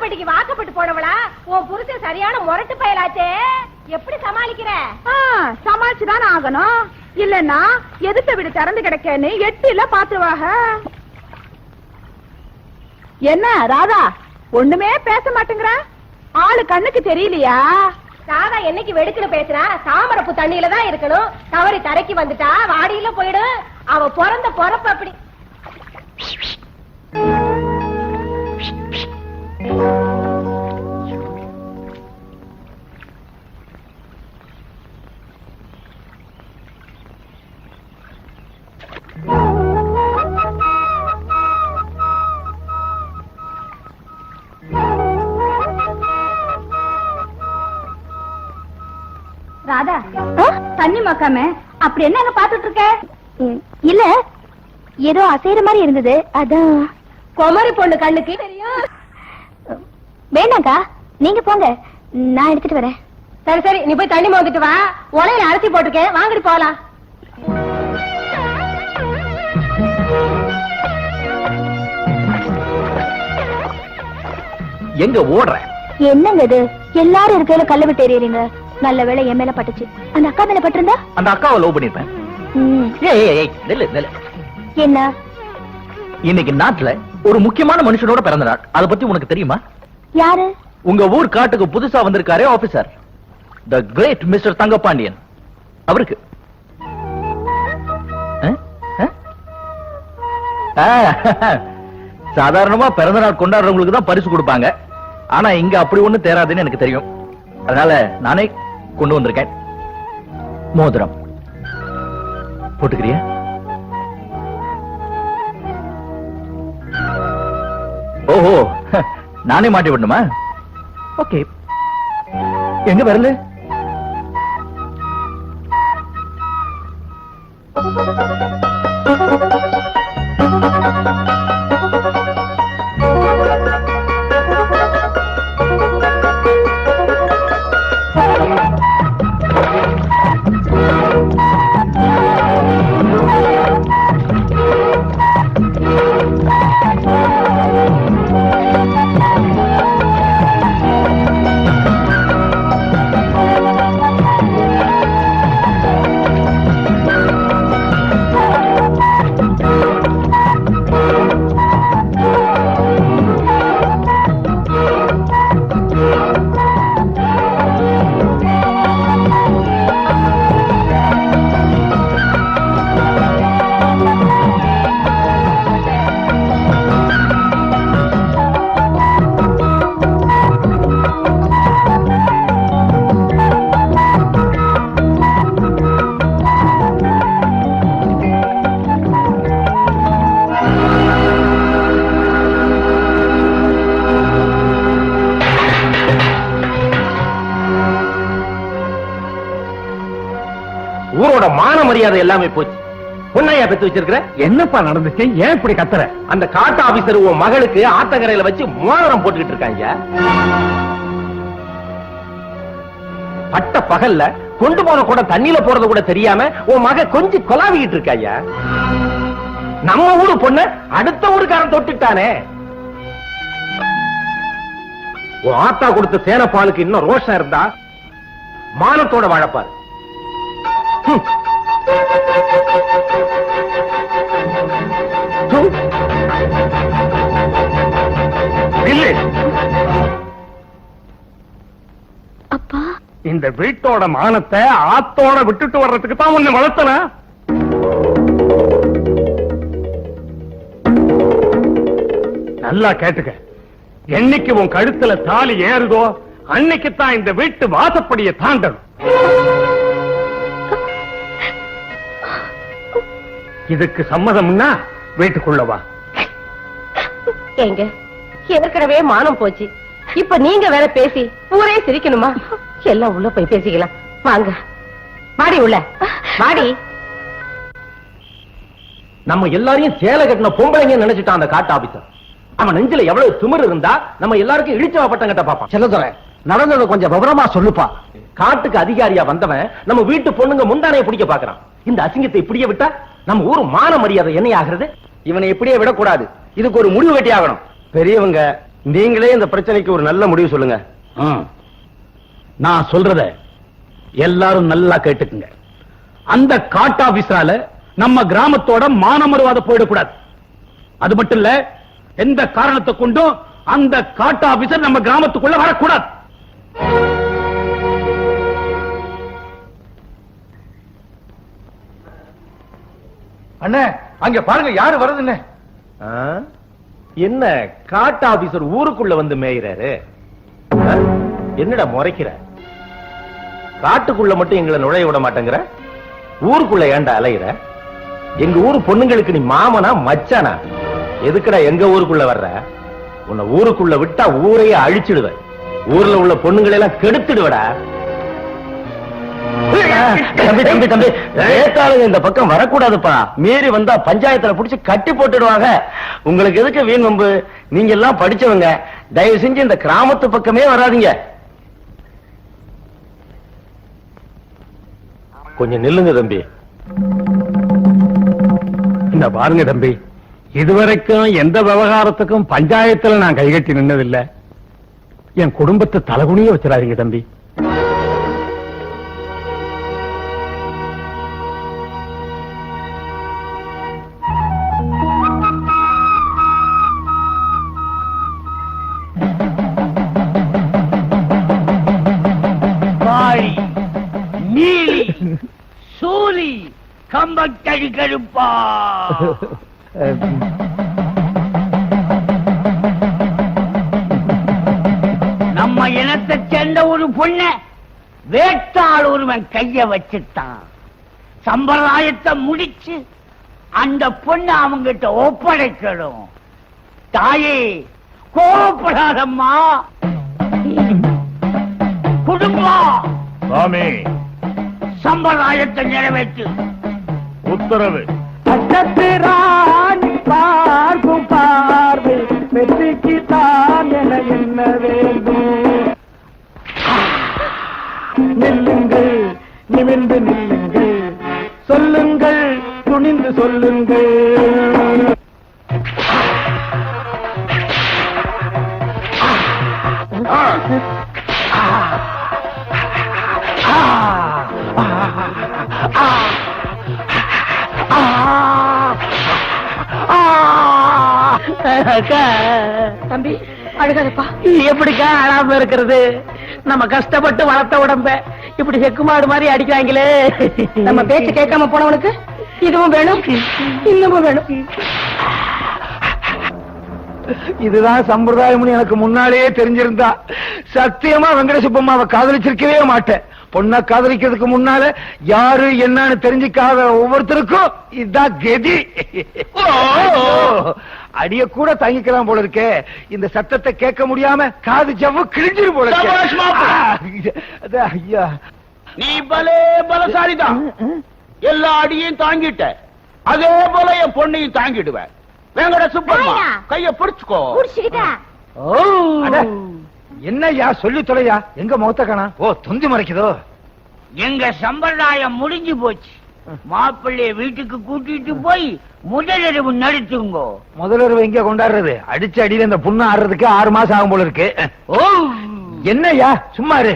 பெட்டிக்கு வாக்கப்பட்டு போனவளா? உன் புருஷன் சரியான முரட்டு பயலாச்சே, எப்படி சமாளிக்கிற? சமாளிச்சுதானே ஆகணும், இல்லன்னா எதிர்த்த வீடு திறந்து கிடக்கன்னு எட்டில பாத்துருவாக. என்ன ராதா ஒண்ணுமே பேச மாட்டேங்கிற? ஆளு கண்ணுக்கு தெரியலையா? ராதா என்னைக்கு வெடுக்குன்னு பேசுறா? தாமரப்பு தண்ணியில தான் இருக்கணும். தவறி தரைக்கு வந்துட்டா வாடியில போயிடும். அவ பிறந்த பொறப்பு அப்படி. ராதா தண்ணி மக்காம அப்படி என்ன பாத்துட்டு இருக்க? இல்ல ஏதோ அசைற மாதிரி இருந்தது, அதான். குமரி பொண்ணு கண்ணுக்கு தெரியும். வேண்டாக்கா, நீங்க போங்க, நான் எடுத்துட்டு வரேன். சரி சரி, நீ போய் தண்ணி மோந்துட்டு வா. உலையில அரிசி போட்டுருக்கேன், வாங்கிட்டு போலாம். எங்க ஓடுற? என்னங்க இது, எல்லாரும் இருக்கையில கல்ல விட்டு எறியறீங்க. நல்ல வேளை என் மேல பட்டுச்சு. அந்த அக்கா மேல பட்டிருந்தா அந்த அக்காவை லவ் பண்ணிருப்பேன். என்ன? இன்னைக்கு நாட்டுல ஒரு முக்கியமான மனுஷனோட பிறந்த நாள். அத பத்தி உனக்கு தெரியுமா? யாரு? உங்க ஊர் காட்டுக்கு புதுசா வந்திருக்காரே ஆபீசர், தி கிரேட் மிஸ்டர் தங்கபாண்டியன். அவருக்கு சாதாரணமா பிறந்த நாள் கொண்டாடுறவங்களுக்கு தான் பரிசு கொடுப்பாங்க. ஆனா இங்க அப்படி ஒண்ணு தேராதுன்னு எனக்கு தெரியும். அதனால நானே கொண்டு வந்திருக்கேன். மோதிரம் போட்டுக்கிறியா? ஓஹோ, நானே மாட்டி விடணுமா? ஓகே, எங்க வரல? ஊரோட மான மரியாதை எல்லாமே போச்சு. பொண்ணையா பெத்து வச்சிருக்கிற? என்னப்பா நடந்துச்சு? ஏன் இப்படி கத்துற? அந்த காட்டு ஆபீசர் உன் மகளுக்கு ஆத்தங்கரையில வச்சு மோதிரம் போட்டுக்கிட்டு இருக்காங்க. பட்ட பகல்ல கொண்டு போன கூட தண்ணியில போறது கூட தெரியாம உன் மக கொஞ்சம் கொலாவிக்கிட்டு இருக்காங்க. நம்ம ஊரு பொண்ணு அடுத்த ஊருக்காரன் தொட்டுட்டானே. உன் ஆத்தா கொடுத்த சேனப்பாலுக்கு இன்னும் ரோஷம் இருந்தா மானத்தோட வாழப்பாரு. அப்பா, இந்த வீட்டோட மானத்தை ஆத்தோட விட்டுட்டு வர்றதுக்கு தான் உன்னை வளர்த்தன. நல்லா கேட்டுக்க, என்னைக்கு உன் கழுத்துல தாலி ஏறுதோ அன்னைக்குத்தான் இந்த வீட்டு வாசப்படியை தாண்டணும். இதுக்கு சம்மதம்னா வீட்டுக்குள்ளவா. எங்க ஏற்கனவே மானம் போச்சு, இப்ப நீங்க வேற பேசி ஊரே சிரிக்கணுமா? எல்லாம் உள்ள போய் பேசிக்கலாம் வாங்க. வாடி உள்ள வாடி. நம்ம எல்லாரையும் சேலை கட்டின பொம்பளைங்க நினைச்சிட்டான் அந்த காட்டு ஆபீசர். அவன் நெஞ்சில எவ்வளவு திமிரு இருந்தா நம்ம எல்லாருக்கும் இழிச்சவா பட்டம் கட்ட பாப்பான். செல்லதுரை, நடந்தது கொஞ்சம் விவரமா சொல்லுப்பா. காட்டுக்கு அதிகாரியா வந்தவன் நம்ம வீட்டு பொண்ணுங்க முந்தானையை பிடிக்க பாக்குறான். இந்த அசிங்கத்தை இப்படியே விட்டா நம்ம ஊரு மான மரியாதை என்ன ஆகிறது? இவனை இப்படியே விடக்கூடாது, இதுக்கு ஒரு முடிவு கட்டி ஆகணும். பெரியவங்க நீங்களே இந்த பிரச்சனைக்கு ஒரு நல்ல முடிவு சொல்லுங்க. நான் சொல்றத எல்லாரும் நல்லா கேட்டுக்குங்க. அந்த காட்டு ஆபீஸால நம்ம கிராமத்தோட மானமருவாத போயிடக்கூடாது. அது மட்டும் இல்ல, எந்த காரணத்தை கொண்டும் அந்த காட்டு ஆபீசர் நம்ம கிராமத்துக்குள்ள வரக்கூடாது. அண்ணே, அங்க பாருங்க யாரு வருதுன்னு. என்ன காட்டு ஆபீசர் ஊருக்குள்ள வந்து மேயிறாரு? என்னடா முறைக்கிற? காட்டுக்குள்ள மட்டும் எங்களை நுழைய விட மாட்டேங்கிற, ஊருக்குள்ள ஏன்டா அலையிற? எங்க ஊரு பொண்ணுங்களுக்கு நீ மாமனா மச்சானா? எதுக்குடா எங்க ஊருக்குள்ள வர்ற? உன்னை ஊருக்குள்ள விட்டா ஊரையே அழிச்சிடுவ. ஊர்ல உள்ள பொண்ணுங்களை எல்லாம் கெடுத்துடுவடா. தம்பி தம்பி தம்பி, வேட்டாளுங்க இந்த பக்கம் வரக்கூடாதுப்பா. மீறி வந்தா பஞ்சாயத்துல புடிச்சு கட்டி போட்டுடுவாங்க. உங்களுக்கு எதுக்கு வீண் வம்பு? நீங்க எல்லாம் படிச்சவங்க, தயவு செஞ்சு இந்த கிராமத்து பக்கமே வராதீங்க. கொஞ்சம் நில்லுங்க தம்பி. இந்த பாருங்க தம்பி, இதுவரைக்கும் எந்த விவகாரத்துக்கும் பஞ்சாயத்துல நான் கைகட்டி நின்னதில்லை. என் குடும்பத்தை தலகுனிய வச்சிடாதீங்க தம்பி. நீலி சூரி கம்பக்கழி கருப்பா, நம்ம இனத்தை சேர்ந்த ஒரு பொண்ண வேட்டாள் ஒருவன் கைய வச்சுட்டான். சம்பிரதாயத்தை முடிச்சு அந்த பொண்ணு அவங்கிட்ட ஒப்படைக்கணும். தாயே கோபப்படாதம்மா. குடும்பம் சாமி, சம்பிரதாயத்தை நிறைவேற்று. உத்தரவு. ராணி பார்க்கும் பார்வை வெற்றிக்கு தான் என என்ன வேண்டும். நில்லுங்கள், நிமிர்ந்து நில்லுங்கள், சொல்லுங்கள், துணிந்து சொல்லுங்கள். தம்பி அழுகாதப்பா. எப்படிக்கா அழாம இருக்கிறது? நம்ம கஷ்டப்பட்டு வளர்த்த உடம்ப இப்படி செக்குமாடு மாதிரி அடிக்கிறாங்களே. நம்ம பேச்சு கேட்காம போனவனுக்கு இதுவும் வேணும், இன்னமும் வேணும். இதுதான் சம்பிரதாயம்னு எனக்கு முன்னாலேயே தெரிஞ்சிருந்தா சத்தியமா வெங்கட சுப்பம்மாவை காதலிச்சிருக்கவே மாட்டேன். பொண்ணை காதலிக்கிறதுக்கு முன்னால யாரு என்னன்னு தெரிஞ்சுக்காத ஒவ்வொருத்தருக்கும் இதுதான் கதி. அடிய கூட தாங்கிக்கலாம் போல இருக்கே. இந்த சத்தத்தை கேட்க முடியாம காது ஜவ்வு கிழிஞ்சிரு போல இருக்கு. ஐயா, நீ பலே பலசாலிதான். எல்லா அடியையும் தாங்கிட்ட, அதே போல என் பொண்ணையும் தாங்கிடுவேன். வெங்கட சுப்பம்மா கைய பிடிச்சுக்கோ. என்னய்யா சொல்லி தொலையா? எங்க முகத்த காணா? ஓ, துந்தி மறைக்குதோ? எங்க சம்பிரதாயம் முடிஞ்சு போச்சு. மாப்பிள்ளைய வீட்டுக்கு கூட்டிட்டு போய் முதலிரவு நடத்துங்கோ. முதலிரவு எங்க கொண்டாடுறது? அடிச்ச அடியில இந்த புண்ணு ஆடுறதுக்கு 6 மாசம் ஆகும் போல இருக்கு. ஓ, என்னய்யா சும்மா இரு.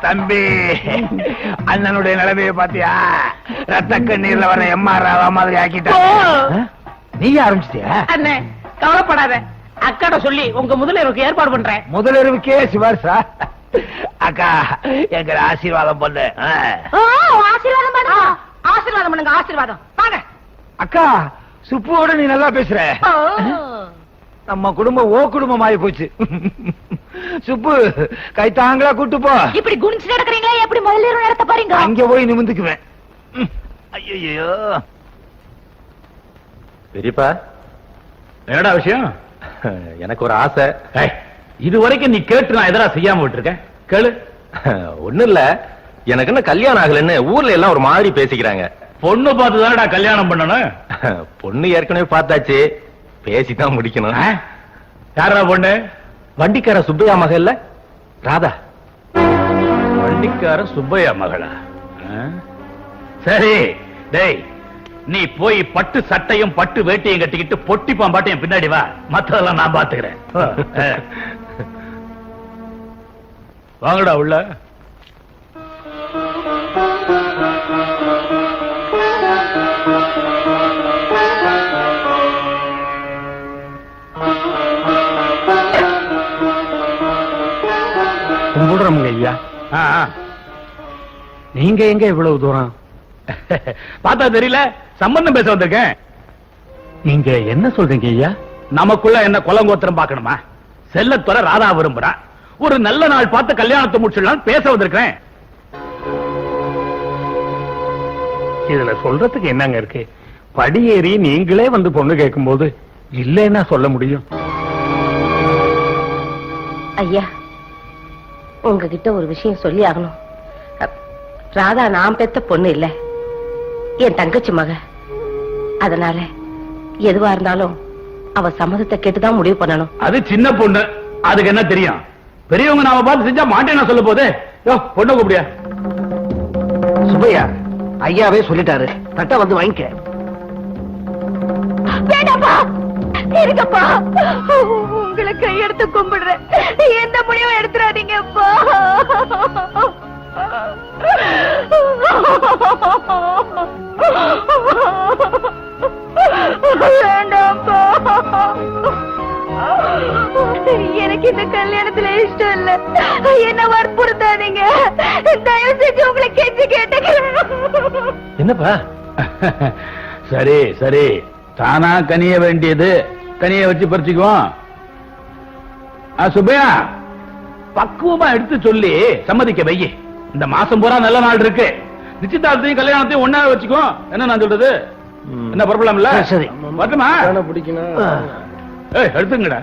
தம்பி, அண்ணனுடைய நிலைமையை பாத்தியா? ரத்த கண்ணீர்ல வர எம்ஆர் மாதிரி ஆக்கிட்டா. நீங்க ஆரம்பிச்சிட்டியா? அண்ணே கவலைப்படாத, அக்காட சொல்லி உங்க முதலிரவுக்கு ஏற்பாடு பண்றேன். முதலிரவுக்கே சிவாரிசா? அக்கா, எங்க ஆசீர்வாதம் பண்ணு. ஆசீர்வாதம் பண்ணுங்க, ஆசீர்வாதம் பண்ணுங்க, ஆசீர்வாதம். வாங்க அக்கா, சுப்புவோட நீ நல்லா பேசுற. நம்ம குடும்பம் ஓ குடும்பம் ஆகி போச்சு. சுப்பு, கைத்தாங்களா கூட்டு போ. இப்படி குனிச்சு நடக்கிறீங்களா? எப்படி முதல்ல நடத்த பாருங்க. அங்க போய் நிமிந்துக்குவேன். ஐயோ, பெரியப்பா, என்னடா விஷயம்? எனக்கு ஒரு ஆசை. இது வரைக்கும் நீ கேட்டு நான் எதனா செய்யாம விட்டுருக்கேன். கேளு. ஒண்ணும் இல்ல, எனக்கு என்ன கல்யாணம் ஆகலன்னு ஊர்ல எல்லாம் ஒரு மாதிரி பேசிக்கிறாங்க. பொண்ணு பார்த்து தானடா கல்யாணம் பண்ணணும். பொண்ணு ஏற்கனவே பார்த்தாச்சு, பேசிதான் முடிக்கணும். யாரா பொண்ணு? வண்டிக்கார சுப்பையா மகள் இல்ல ராதா. வண்டிக்கார சுப்பையா மகளா? சரி, டேய், நீ போய் பட்டு சட்டையும் பட்டு வேட்டியும் கட்டிக்கிட்டு பொட்டி பாம்பாட்டையும் பின்னாடி வா, மத்ததெல்லாம் நான் பாத்துக்கிறேன். வாங்கடா உள்ள. கும்பிடுறோமுங்க ஐயா. நீங்க எங்க இவ்வளவு தூரம்? பார்த்தா தெரியல, சம்பந்தம் பேச வந்திருக்கேன். நீங்க என்ன சொல்றீங்க ஐயா? நமக்குள்ள என்ன கொலங்கோத்திரம் பார்க்கணுமா? செல்லத்துறை ராதா விரும்புறா, ஒரு நல்ல நாள் பார்த்து கல்யாணத்தை முடிச்சிடலாம் பேச வந்திருக்கேன். இதுல சொல்றதுக்கு என்னங்க இருக்கு? படியேறி நீங்களே வந்து பொண்ணு கேட்கும் போது இல்லைன்னா சொல்ல முடியும்? ஐயா, உங்ககிட்ட ஒரு விஷயம் சொல்லி ஆகணும். ராதா நான் பெத்த பொண்ணு இல்ல, என் தங்கச்சி மக. அதனால எதுவா இருந்தாலும் அவ சம்மதத்தை கேட்டுதான் முடிவு பண்ணணும். அது சின்ன பொண்ணு, அதுக்கு என்ன தெரியும்? பெரியவங்க நாம பார்த்து செஞ்சா மாட்டேன்னா சொல்ல போதே. பொண்ணு கூப்பிடியா? சுப்பையா, ஐயாவே சொல்லிட்டாரு, தட்ட வந்து வாங்கிக்க. வேண்டாப்பா, இருங்கப்பா, உங்களை கையெடுத்து கும்பிடுறேன். எந்த முடிவும் எடுத்துறாதீங்கப்பா. வேண்டாப்பா, எனக்கு இந்த கல்யாணத்துல இஷ்டம் இல்ல. என்ன வற்புறுத்தாதீங்க, தயவு செஞ்சு உங்களை கெஞ்சி கேட்டுக்கிறேன். என்னப்பா? சரி சரி, தானா கனிய வேண்டியது கனிய வச்சு பறிச்சுக்குவோம். சுப்பையா, பக்குவமா எடுத்து சொல்லி சம்மதிக்க வையி. இந்த மாசம் பூரா நல்ல நாள் இருக்கு, நிச்சயதார்த்தையும் கல்யாணத்தையும் ஒன்னா வச்சுக்கோ. என்ன நான் சொல்றது? என்ன புறப்படலாம்ல? சரி. வரட்டுமா? பிடிக்கணும். எடுத்துங்கடா.